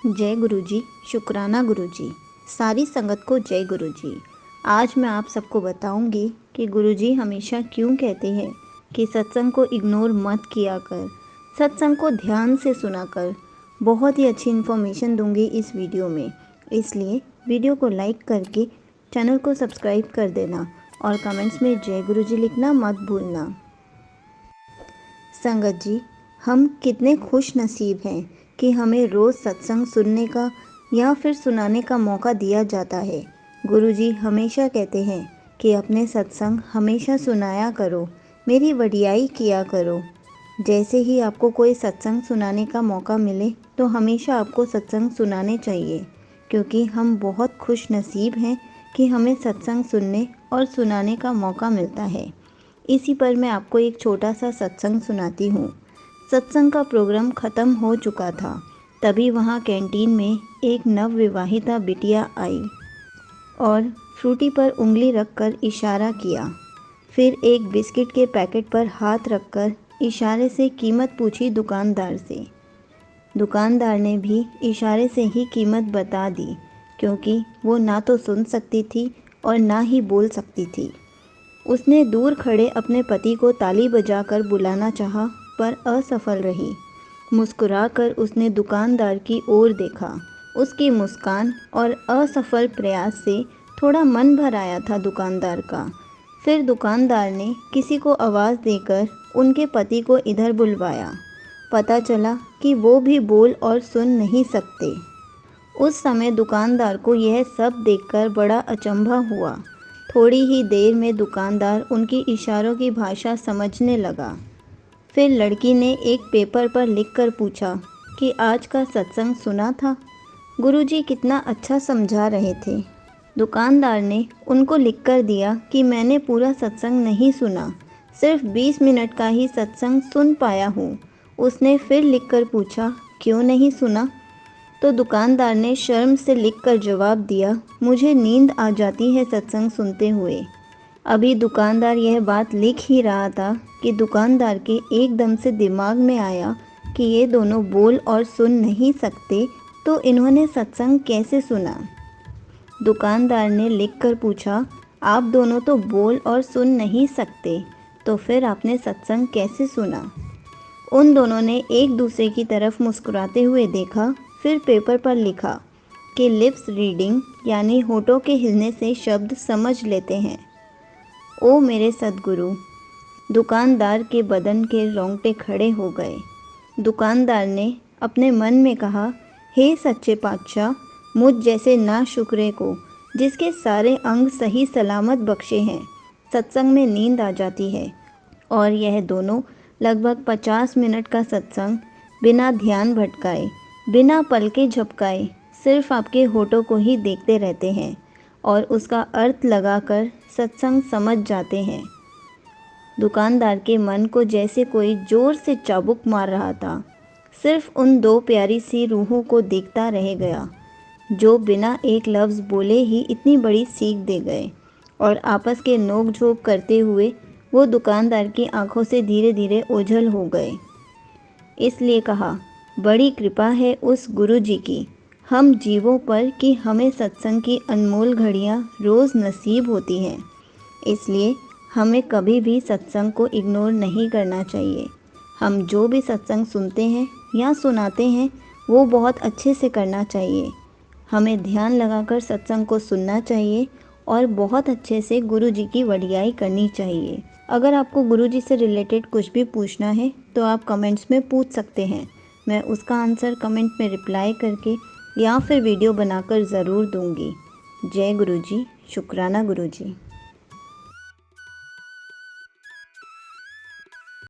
जय गुरुजी, शुक्राना गुरुजी, सारी संगत को जय गुरुजी। आज मैं आप सबको बताऊंगी कि गुरुजी हमेशा क्यों कहते हैं कि सत्संग को इग्नोर मत किया कर, सत्संग को ध्यान से सुना कर। बहुत ही अच्छी इन्फॉर्मेशन दूंगी इस वीडियो में, इसलिए वीडियो को लाइक करके चैनल को सब्सक्राइब कर देना और कमेंट्स में जय गुरुजी लिखना मत भूलना। संगत जी, हम कितने खुश नसीब हैं कि हमें रोज़ सत्संग सुनने का या फिर सुनाने का मौका दिया जाता है। गुरुजी हमेशा कहते हैं कि अपने सत्संग हमेशा सुनाया करो, मेरी वडियाई किया करो। जैसे ही आपको कोई सत्संग सुनाने का मौका मिले तो हमेशा आपको सत्संग सुनाने चाहिए, क्योंकि हम बहुत खुश नसीब हैं कि हमें सत्संग सुनने और सुनाने का मौका मिलता है। इसी पर मैं आपको एक छोटा सा सत्संग सुनाती हूँ। सत्संग का प्रोग्राम ख़त्म हो चुका था, तभी वहाँ कैंटीन में एक नवविवाहिता बिटिया आई और फ्रूटी पर उंगली रखकर इशारा किया। फिर एक बिस्किट के पैकेट पर हाथ रखकर इशारे से कीमत पूछी दुकानदार से। दुकानदार ने भी इशारे से ही कीमत बता दी, क्योंकि वो ना तो सुन सकती थी और ना ही बोल सकती थी। उसने दूर खड़े अपने पति को ताली बजाकर बुलाना चाहा, पर असफल रही। मुस्कुराकर उसने दुकानदार की ओर देखा। उसकी मुस्कान और असफल प्रयास से थोड़ा मन भर आया था दुकानदार का। फिर दुकानदार ने किसी को आवाज़ देकर उनके पति को इधर बुलवाया। पता चला कि वो भी बोल और सुन नहीं सकते। उस समय दुकानदार को यह सब देखकर बड़ा अचंभा हुआ। थोड़ी ही देर में दुकानदार उनकी इशारों की भाषा समझने लगा। फिर लड़की ने एक पेपर पर लिखकर पूछा कि आज का सत्संग सुना था? गुरुजी कितना अच्छा समझा रहे थे। दुकानदार ने उनको लिखकर दिया कि मैंने पूरा सत्संग नहीं सुना, सिर्फ 20 मिनट का ही सत्संग सुन पाया हूँ। उसने फिर लिखकर पूछा, क्यों नहीं सुना? तो दुकानदार ने शर्म से लिखकर जवाब दिया, मुझे नींद आ जाती है सत्संग सुनते हुए। अभी दुकानदार यह बात लिख ही रहा था कि दुकानदार के एकदम से दिमाग में आया कि ये दोनों बोल और सुन नहीं सकते, तो इन्होंने सत्संग कैसे सुना? दुकानदार ने लिखकर पूछा, आप दोनों तो बोल और सुन नहीं सकते, तो फिर आपने सत्संग कैसे सुना? उन दोनों ने एक दूसरे की तरफ मुस्कुराते हुए देखा। फिर पेपर पर लिखा कि लिप्स रीडिंग यानी होठों के हिलने से शब्द समझ लेते हैं। ओ मेरे सद्गुरु! दुकानदार के बदन के रोंगटे खड़े हो गए। दुकानदार ने अपने मन में कहा, हे सच्चे पातशाह, मुझ जैसे नाशुक्रे को जिसके सारे अंग सही सलामत बख्शे हैं, सत्संग में नींद आ जाती है, और यह दोनों लगभग 50 मिनट का सत्संग बिना ध्यान भटकाए, बिना पलके झपकाए, सिर्फ आपके होठों को ही देखते रहते हैं और उसका अर्थ लगाकर सत्संग समझ जाते हैं। दुकानदार के मन को जैसे कोई ज़ोर से चाबुक मार रहा था। सिर्फ उन दो प्यारी सी रूहों को देखता रह गया, जो बिना एक लफ्ज़ बोले ही इतनी बड़ी सीख दे गए, और आपस के नोक झोंक करते हुए वो दुकानदार की आंखों से धीरे धीरे ओझल हो गए। इसलिए कहा, बड़ी कृपा है उस गुरु जी की हम जीवों पर कि हमें सत्संग की अनमोल घड़ियाँ रोज़ नसीब होती हैं। इसलिए हमें कभी भी सत्संग को इग्नोर नहीं करना चाहिए। हम जो भी सत्संग सुनते हैं या सुनाते हैं वो बहुत अच्छे से करना चाहिए। हमें ध्यान लगाकर सत्संग को सुनना चाहिए और बहुत अच्छे से गुरु जी की वडियाई करनी चाहिए। अगर आपको गुरु जी से रिलेटेड कुछ भी पूछना है तो आप कमेंट्स में पूछ सकते हैं। मैं उसका आंसर कमेंट में रिप्लाई करके या फिर वीडियो बनाकर ज़रूर दूंगी। जय गुरुजी, शुक्राना गुरुजी।